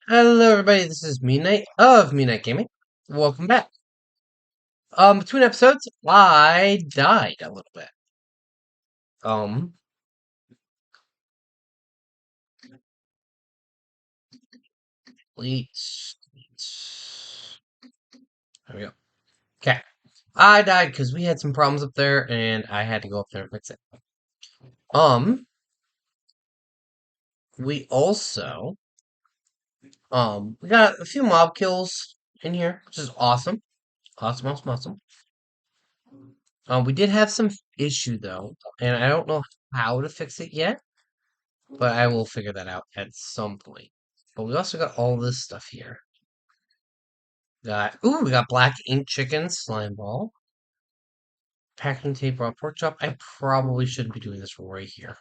Hello, everybody. This is Midnight of Midnight Gaming. Welcome back. Between episodes, I died a little bit. Um, let's. There we go. Okay, I died because we had some problems up there, and I had to go up there and fix it. Um, we also we got a few mob kills in here, which is awesome. Awesome, awesome, awesome. We did have some issue though, and I don't know how to fix it yet. But I will figure that out at some point. But we also got all this stuff here. We got black ink chicken, slime ball, packing tape, raw pork chop. I probably shouldn't be doing this right here.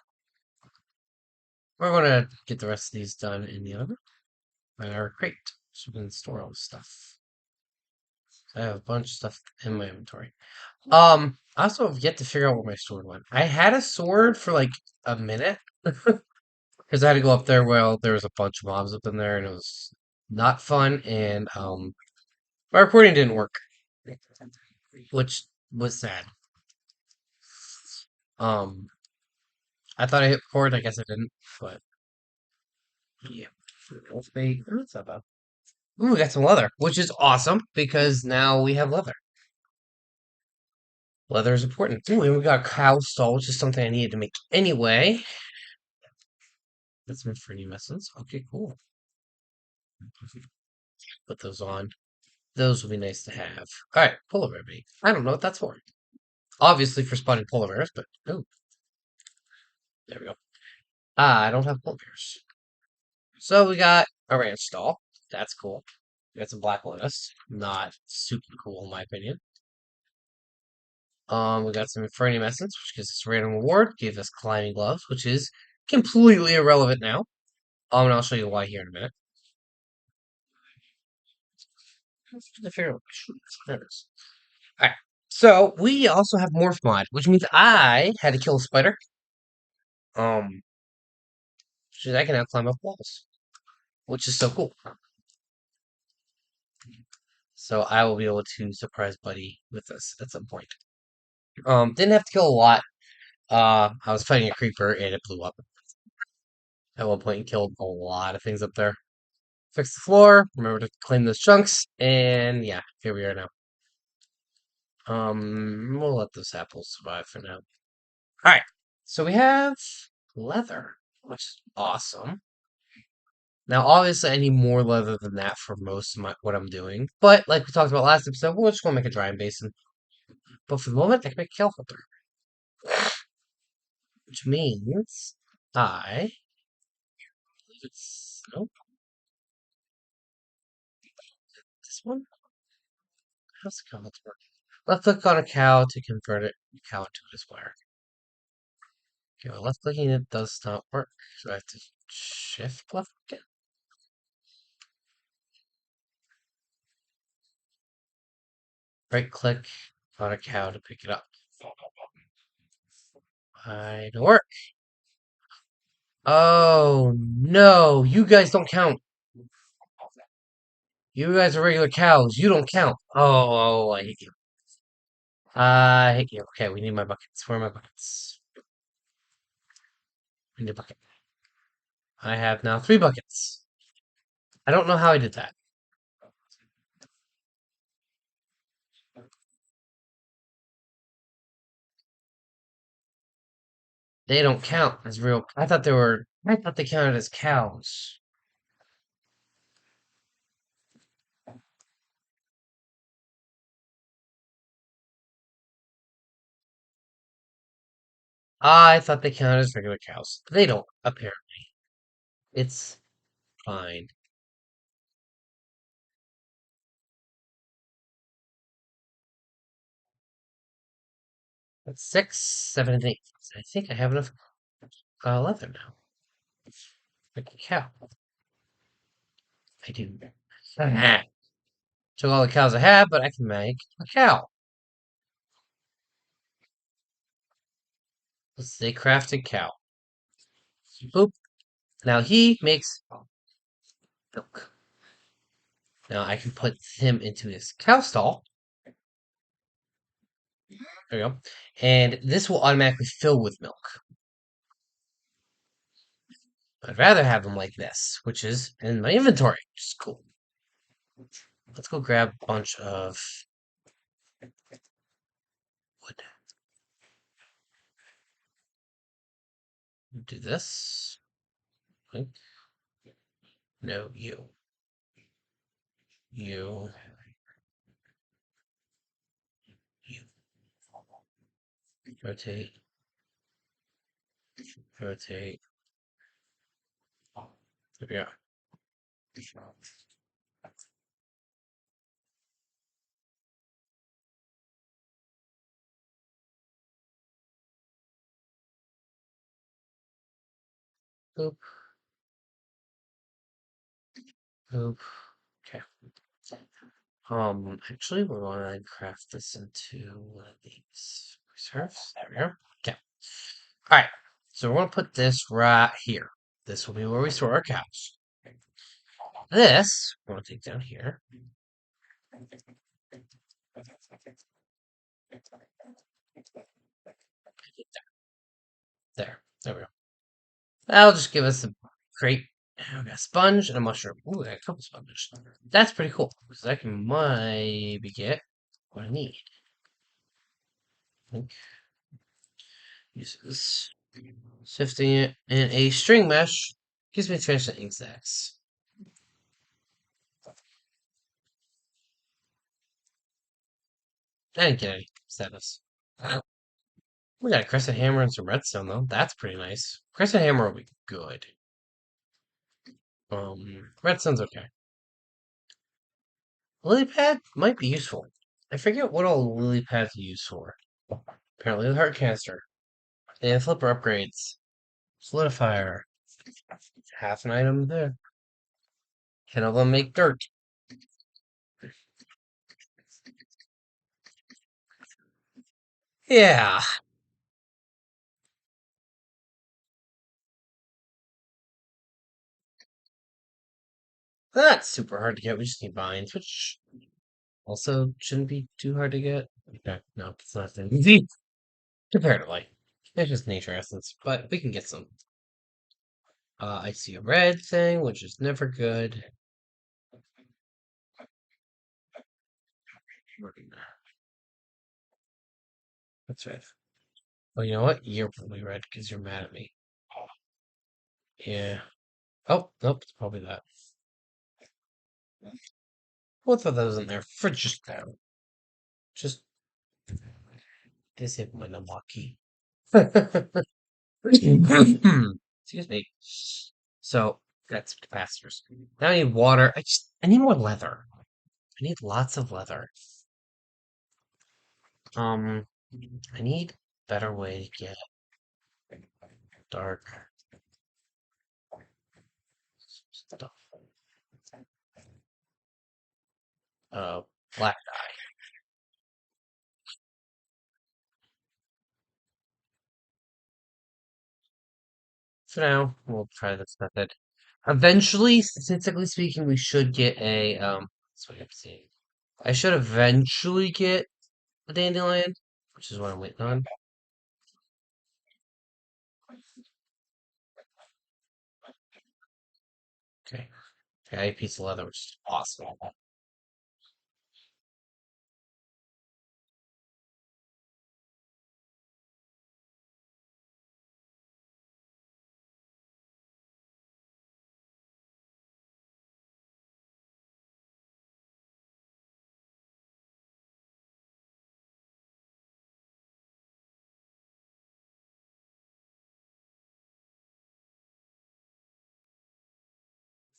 We're gonna get the rest of these done in the oven. In our crate, so we can store all this stuff. I have a bunch of stuff in my inventory. I also have yet to figure out where my sword went. I had a sword for like a minute because I had to go up there. Well, there was a bunch of mobs up in there, and it was not fun. And my recording didn't work, which was sad. Um, I thought I hit record. I guess I didn't, but yeah. Let's be. That's not bad. Ooh, we got some leather, which is awesome because now we have leather. Leather is important. Ooh, and we got a cow stall, which is something I needed to make anyway. That's meant for new lessons. Okay, cool. Put those on. Those would be nice to have. All right, polar bear bait. I don't know what that's for. Obviously for spotting polar bears, but oh, there we go. I don't have polar bears. So we got a ranch stall. That's cool. We got some black lotus. Not super cool in my opinion. We got some Infernium Essence, which gives us a random reward. Gave us climbing gloves, which is completely irrelevant now. And I'll show you why here in a minute. There it is. Alright. So we also have Morph Mod, which means I had to kill a spider. Which is I can now climb up walls. Which is so cool. So I will be able to surprise Buddy with this at some point. Didn't have to kill a lot. I was fighting a creeper and it blew up at one point and killed a lot of things up there. Fix the floor. Remember to claim those chunks, and yeah, here we are now. We'll let those apples survive for now. All right, so we have leather, which is awesome. Now, obviously, I need more leather than that for most of what I'm doing. But like we talked about last episode, we're just gonna make a drying basin. But for the moment, I can make a kelp filter, which means I. Nope, this one. How's the cow work? Left click on a cow to convert a cow into a square. Okay, well, left clicking it does not work. So I have to shift left again. Right click on a cow to pick it up. I don't work. Oh no, you guys don't count. You guys are regular cows. You don't count. I hate you. I hate you. Okay, we need my buckets. Where are my buckets? We need a bucket. I have now 3 buckets. I don't know how I did that. They don't count as real. I thought they were. I thought they counted as cows. I thought they counted as regular cows. They don't, apparently. It's fine. That's 6, 7, and 8. I think I have enough leather now. Like a cow. I do. Took all the cows I have, but I can make a cow. Let's say crafted cow. Boop. Now he makes milk. Now I can put him into his cow stall. There you go. And this will automatically fill with milk. I'd rather have them like this, which is in my inventory, which is cool. Let's go grab a bunch of wood. Do this. Like, no, you. You. You. Rotate. Rotate. There we go. Boop. Boop. Okay. Actually, we're going to craft this into one of these reserves. There we go. Okay. All right. So we're going to put this right here. This will be where we store our cows. This, we're going to take down here. There. There we go. That'll just give us a crate. We got a sponge and a mushroom. Ooh, I got a couple sponges. That's pretty cool. Because I can maybe get what I need. I think uses sifting it in a string mesh gives me transient insects. I didn't get any status. We got a crescent hammer and some redstone though. That's pretty nice. Crescent hammer will be good. Redstone's okay. Lily pad might be useful. I forget what all lily pads are used for. Apparently the heart canister. And flipper upgrades. Solidifier. Half an item there. 10 of them make dirt. Yeah. That's super hard to get. We just need vines, which also shouldn't be too hard to get. Okay, no, it's not that easy. Comparatively. It's just nature essence, but we can get some. I see a red thing, which is never good. That's red. Oh, you know what? You're probably red because you're mad at me. Yeah. Oh, nope, it's probably that. What thought that was in there for just now? Just disable my unlock key. Excuse me. So that's capacitors. Now I need water. I need more leather. I need lots of leather. Um, I need better way to get dark stuff. Uh, black dye. For now, we'll try this method. Eventually, statistically speaking, we should get a that's what I'm seeing. I should eventually get a dandelion, which is what I'm waiting on. Okay. Okay, a piece of leather, which is awesome.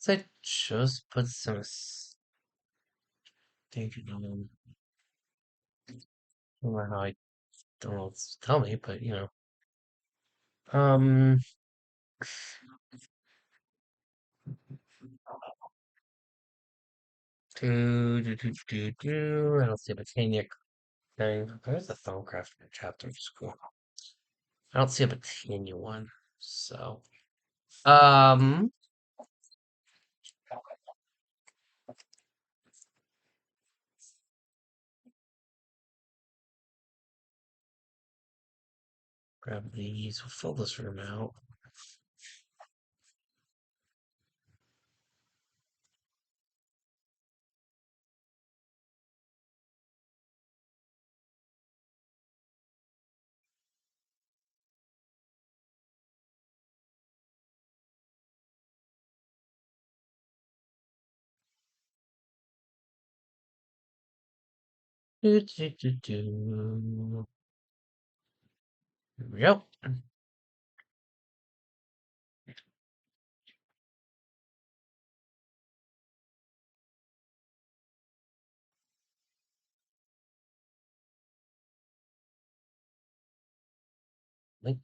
So I just put some thinking on. I don't know how I don't know what to tell me, but you know. Um, I don't see a botania thing. There's the Thaumcraft chapter of school. I don't see a botania one. So, um, Grab these. We'll fill this room out. Do, do, do, do. Here we go. Like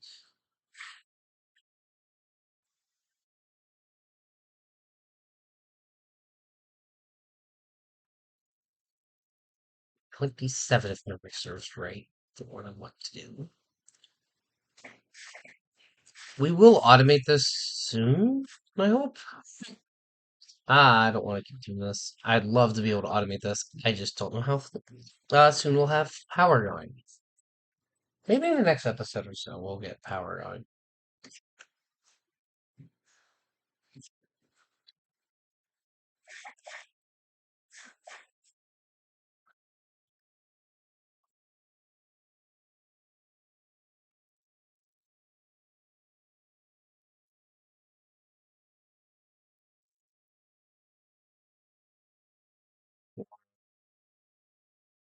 27 if memory serves right. For what I want to do. We will automate this soon, I hope. I don't want to keep doing this. I'd love to be able to automate this. I just don't know how soon we'll have power going. Maybe in the next episode or so we'll get power going.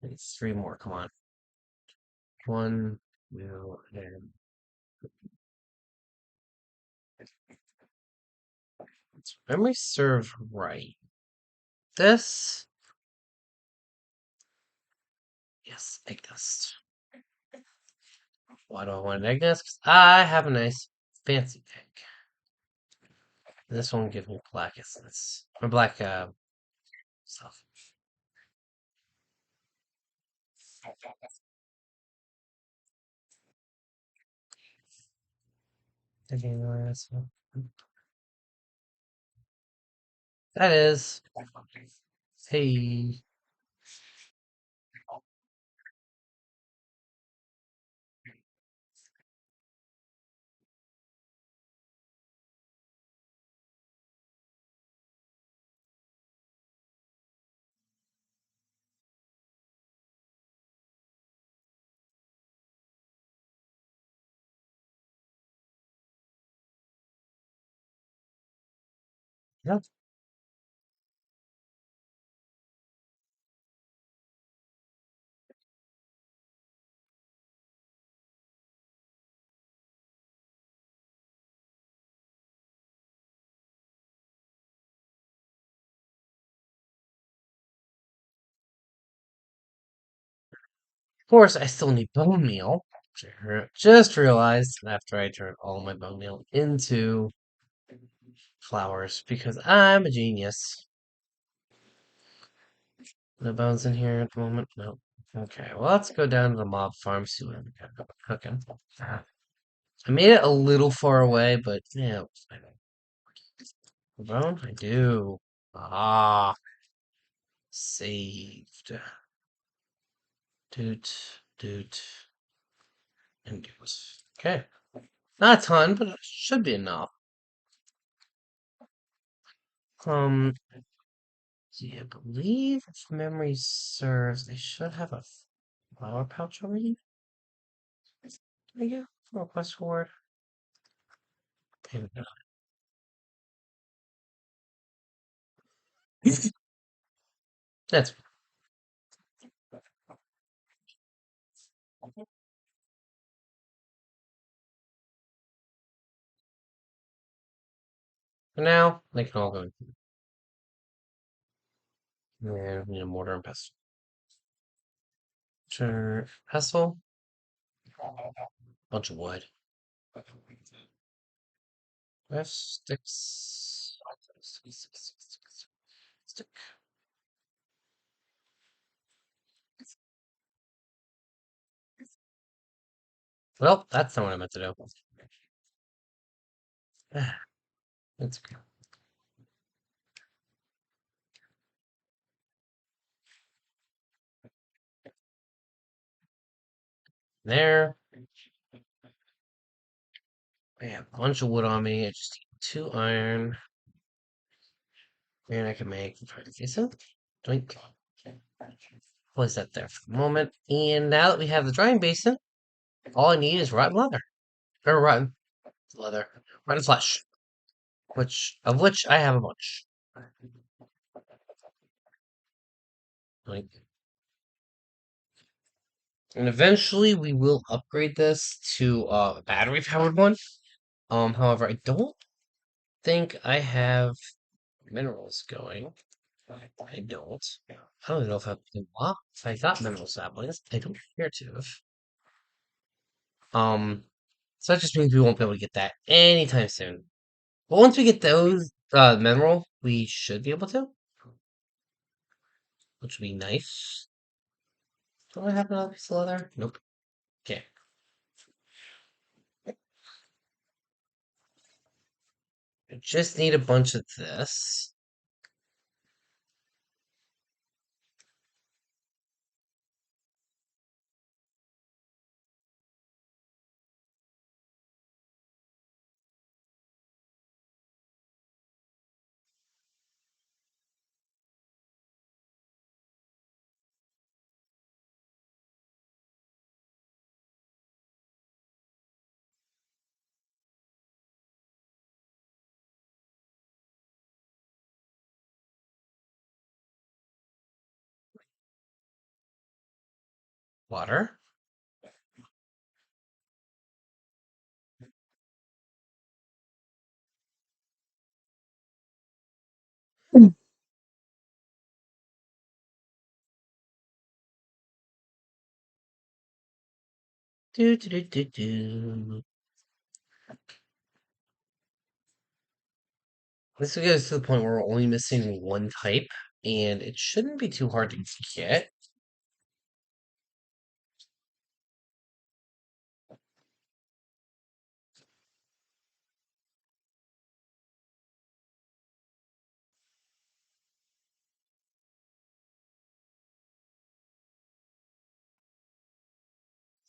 It's three more. Come on. One, two, and memory serves right. This, yes, egg dust. Why do I want an egg nest? 'Cause I have a nice fancy egg. This one gives me black essence or black stuff. That is. Hey. Yep. Of course, I still need bone meal. Just realized after I turned all my bone meal into flowers because I'm a genius. No bones in here at the moment. No. Okay, well, let's go down to the mob farm, see what we got cooking. I made it a little far away, but yeah, bone? I do. Ah, saved. Doot, doot, and doot. Okay. Not a ton, but it should be enough. Um, see, I believe if memory serves, they should have a flower pouch already. There you go. Request forward. Maybe not. That's for now. They can all go in. Yeah, we need a mortar and pestle. Pestle. Bunch of wood. Where's sticks? Stick. Well, that's not what I meant to do. That's okay. There. I have a bunch of wood on me. I just need 2 iron. And I can make decent. Doink. Place that there for the moment. And now that we have the drying basin, all I need is rotten leather. Or rotten leather. Rotten flesh. Which I have a bunch. Doink. And eventually we will upgrade this to a battery powered one. However, I don't think I have minerals going. I don't. I don't even know if I got mineral saplings. I don't care to have. Um, so that just means we won't be able to get that anytime soon. But once we get those mineral, we should be able to, which would be nice. Do I have another piece of leather? Nope. Okay. I just need a bunch of this. Water. Mm. Do do do do do. This will get us to the point where we're only missing one type, and it shouldn't be too hard to get.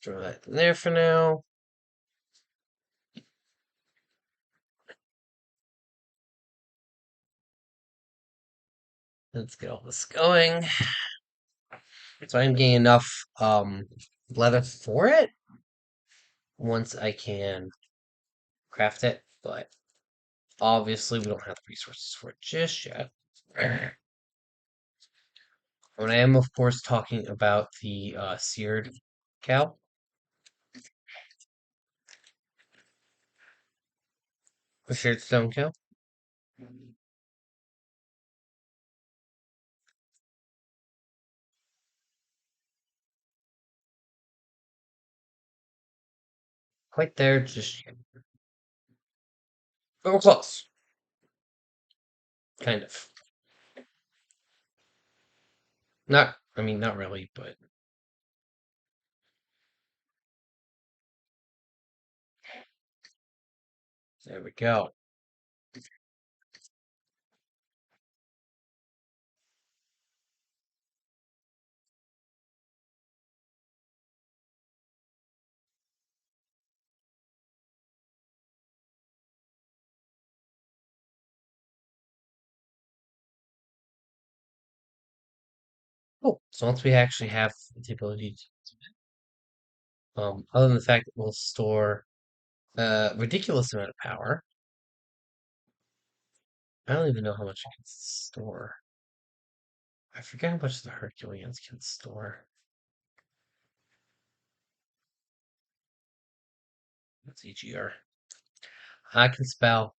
Throw that in there for now. Let's get all this going. So I'm getting enough leather for it once I can craft it, but obviously we don't have the resources for it just yet. And I am, of course, talking about the seared cow, the seared stone cow. Quite there just yet. But we're close. Kind of. I mean, not really, but there we go. Oh, so once we actually have the ability to, other than the fact that we'll store a ridiculous amount of power, I don't even know how much it can store. I forget how much the Herculeans can store. What's EGR? I can spell.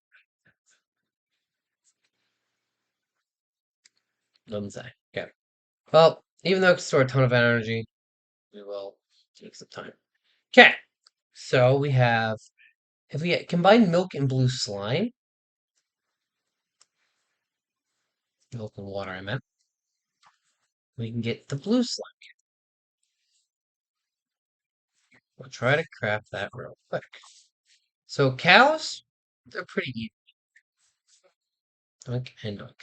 Doesn't say. Okay. Well, even though it can store a ton of energy, we will take some time. Okay. So we have, if we combine milk and blue slime, milk and water, I meant, we can get the blue slime. We'll try to craft that real quick. So cows, they're pretty easy. Doink and doink.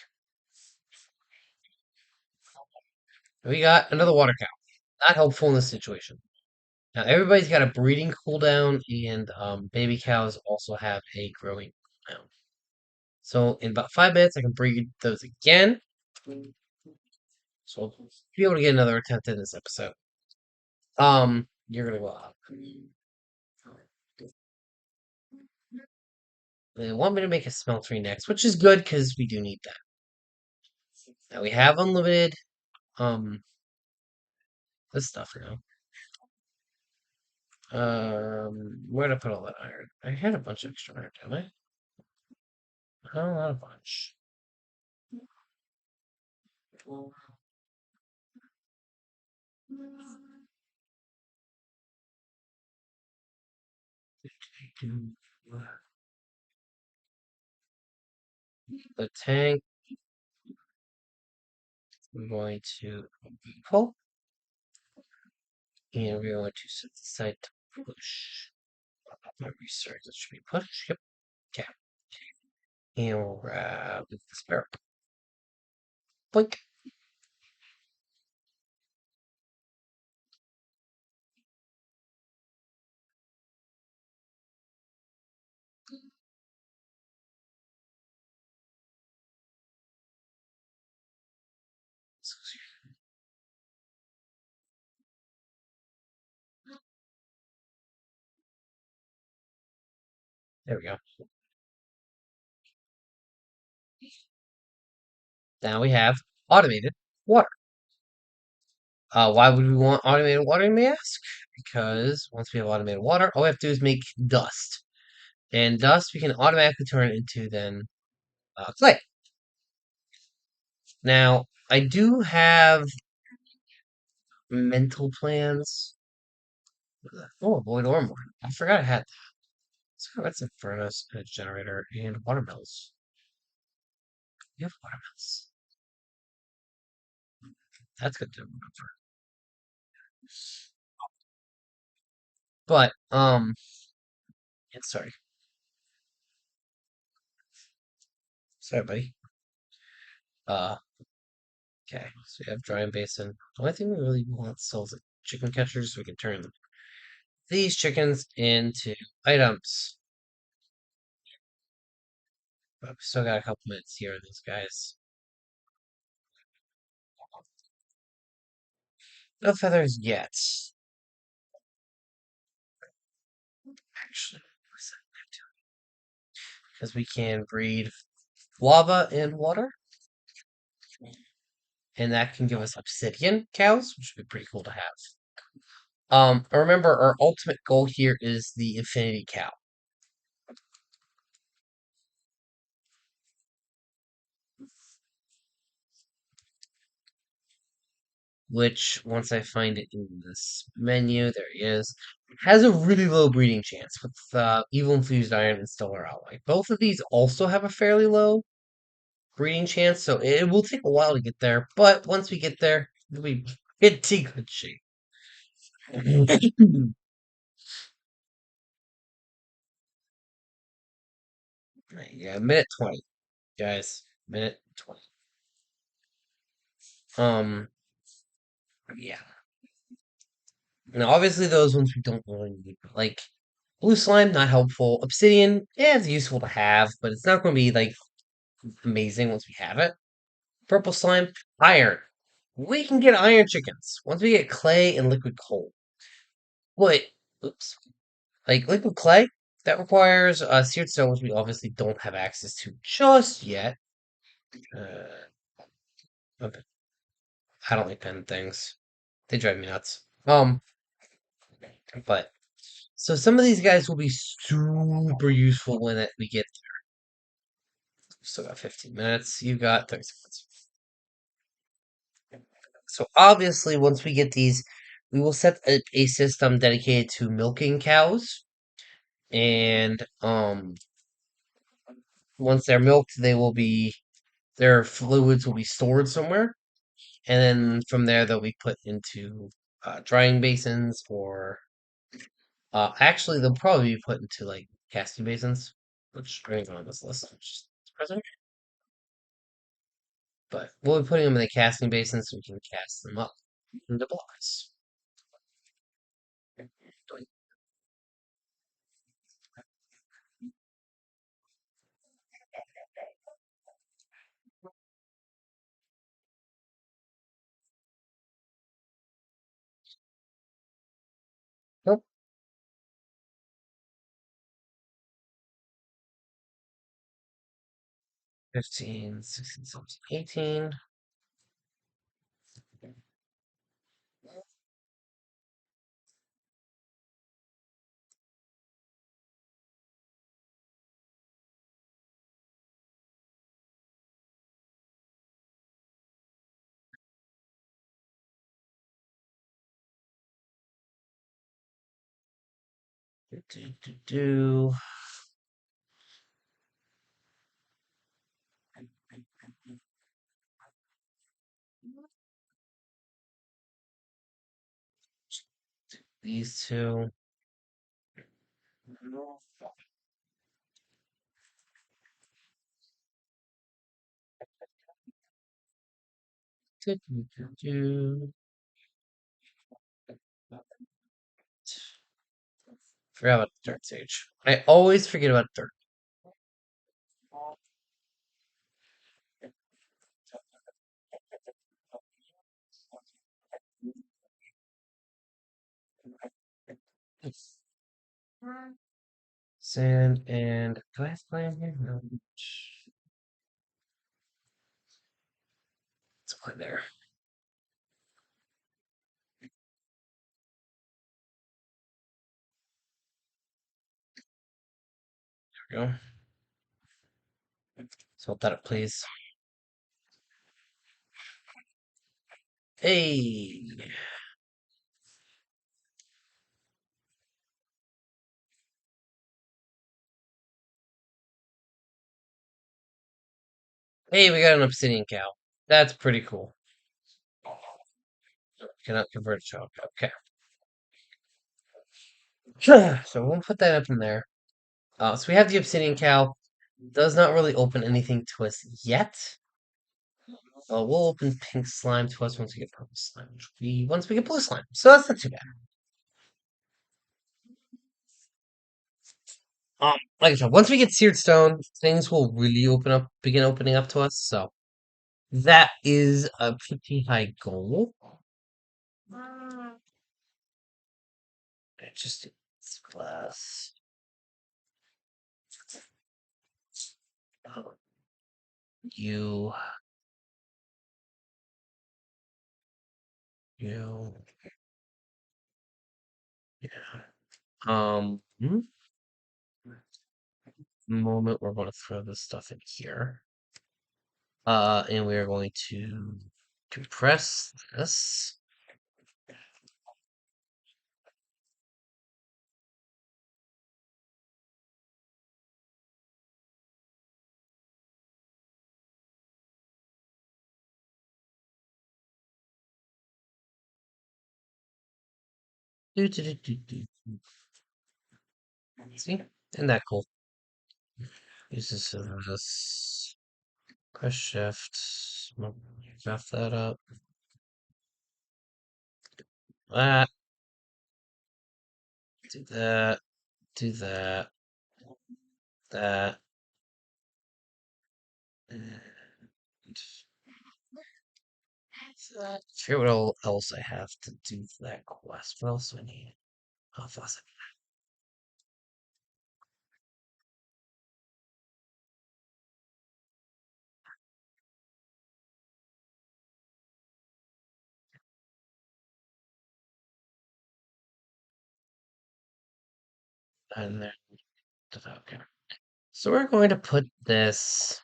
We got another water cow. Not helpful in this situation. Now everybody's got a breeding cooldown, and baby cows also have a growing cooldown. So in about 5 minutes, I can breed those again. So I'll be able to get another attempt in this episode. You're gonna go up. They want me to make a smeltery next, which is good because we do need that. Now we have unlimited um this stuff now. Where did I put all that iron? I had a bunch of extra iron, didn't I? Oh, not a bunch. The tank. We're going to pull, and we're going to set the side to push. My research that should be push. Yep. Okay. And we'll grab the sparrow. Blink. There we go. Now we have automated water. Why would we want automated water, you may ask? Because once we have automated water, all we have to do is make dust. And dust we can automatically turn into then clay. Now, I do have mental plans. Oh, void ore. I forgot I had that. So that's a furnace, a generator, and watermills. You have watermills. That's good to remember. But, yeah, sorry, buddy. Uh, okay, so we have drying basin. The only thing we really want still is chicken catchers, so we can turn these chickens into items. But we still got a couple minutes here on these guys. No feathers yet. Actually, because we can breed lava and water, and that can give us obsidian cows, which would be pretty cool to have. Remember, our ultimate goal here is the infinity cow, which once I find it in this menu, there he is, has a really low breeding chance with evil infused iron and stellar alloy. Both of these also have a fairly low breeding chance, so it will take a while to get there, but once we get there, it'll be pretty good shape. Right, yeah, minute 20, guys. Minute 20. Um, yeah. Now, obviously, those ones we don't really need. Like, blue slime, not helpful. Obsidian, yeah, it's useful to have, but it's not going to be, like, amazing once we have it. Purple slime, iron. We can get iron chickens once we get clay and liquid coal. Wait, oops. Like, liquid clay, that requires seared stone, which we obviously don't have access to just yet. Uh, okay. I don't like pen things. They drive me nuts. But so some of these guys will be super useful when we get still got 15 minutes. You got 30 seconds. So obviously, once we get these, we will set a system dedicated to milking cows. And once they're milked, their fluids will be stored somewhere, and then from there they'll be put into drying basins, or actually they'll probably be put into like casting basins, which are even on this list, which is surprising. But we'll be putting them in the casting basin so we can cast them up into blocks. 15, 16, 17, 18. Do. These two. Do, do, do, do. Forgot about the third stage. I always forget about third. Sand and glass plant here? No. It's one there. There we go. Salt that up, please. Hey! Hey, we got an obsidian cow. That's pretty cool. Cannot convert to chalk. Okay. So we'll put that up in there. So we have the obsidian cow. Does not really open anything to us yet. We'll open pink slime to us once we get purple slime, which will be once we get blue slime. So that's not too bad. Like I said, once we get seared stone, things will really begin opening up to us. So that is a pretty high goal. Just glass. Oh, you, you, yeah. Moment we're going to throw this stuff in here. And we are going to compress this. Do, do, do, do, do. See? Isn't that cool? Use this press shift. Buff that up. That. Do that. Do that. That. And that. Forget what else I have to do for that quest. What else do I need? Oh, faucet. And then, okay. So we're going to put this.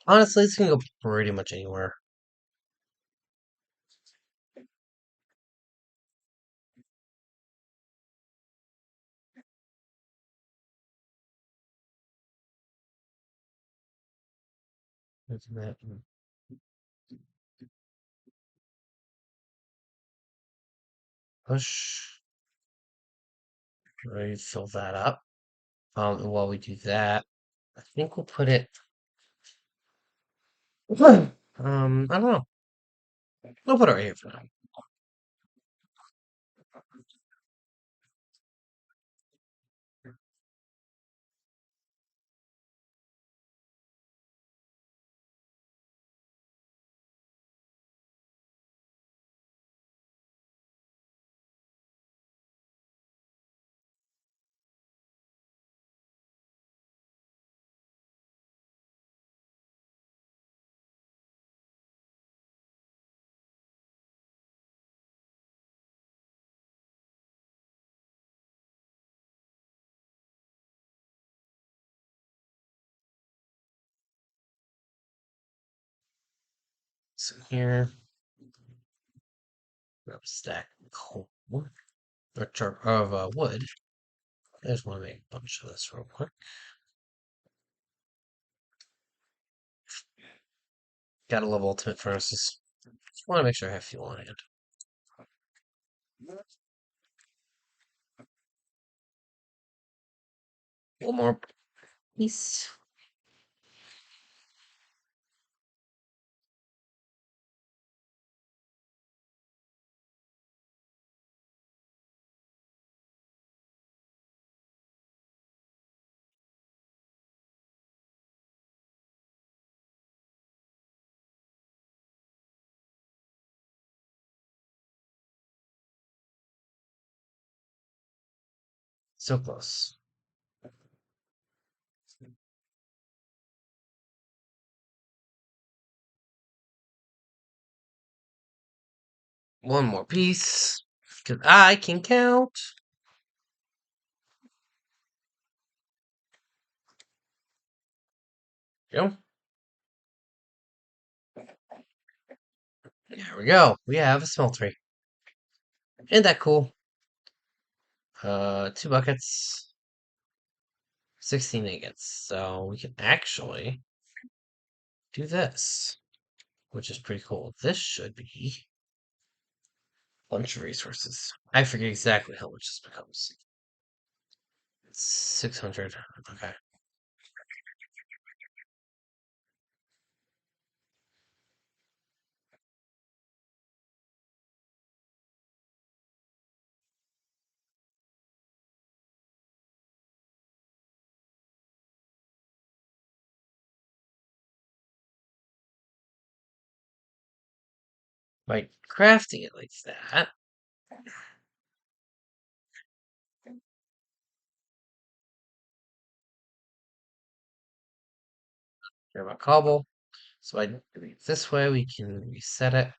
Honestly, this can go pretty much anywhere. Isn't that push? Ready to fill that up. And while we do that, I think we'll put it. I don't know. We'll put it right here for now. So here, grab a stack of coal or wood. I just want to make a bunch of this real quick. Got a level ultimate furnaces. Just want to make sure I have fuel on hand. One more piece. So close. One more piece. Because I can count. Go. There we go. We have a smeltery. Isn't that cool? 2 buckets. 16 ingots. So we can actually do this, which is pretty cool. This should be a bunch of resources. I forget exactly how much this becomes. 600. Okay. By crafting it like that, grab a cobble. So by doing it this way, we can reset it.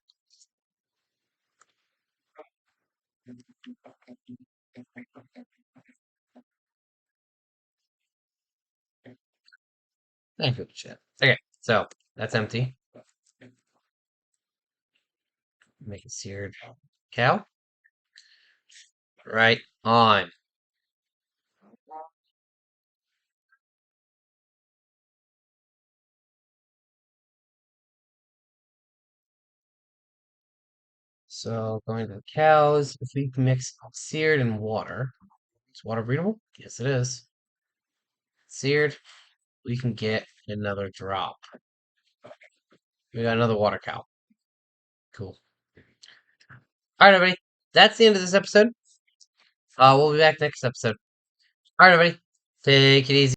Thank you, chat. Okay, so that's empty. Make a seared cow. Right on. So going to the cows, if we mix seared and water, is water breathable? Yes, it is. Seared, we can get another drop. We got another water cow. Cool. All right, everybody. That's the end of this episode. We'll be back next episode. All right, everybody. Take it easy.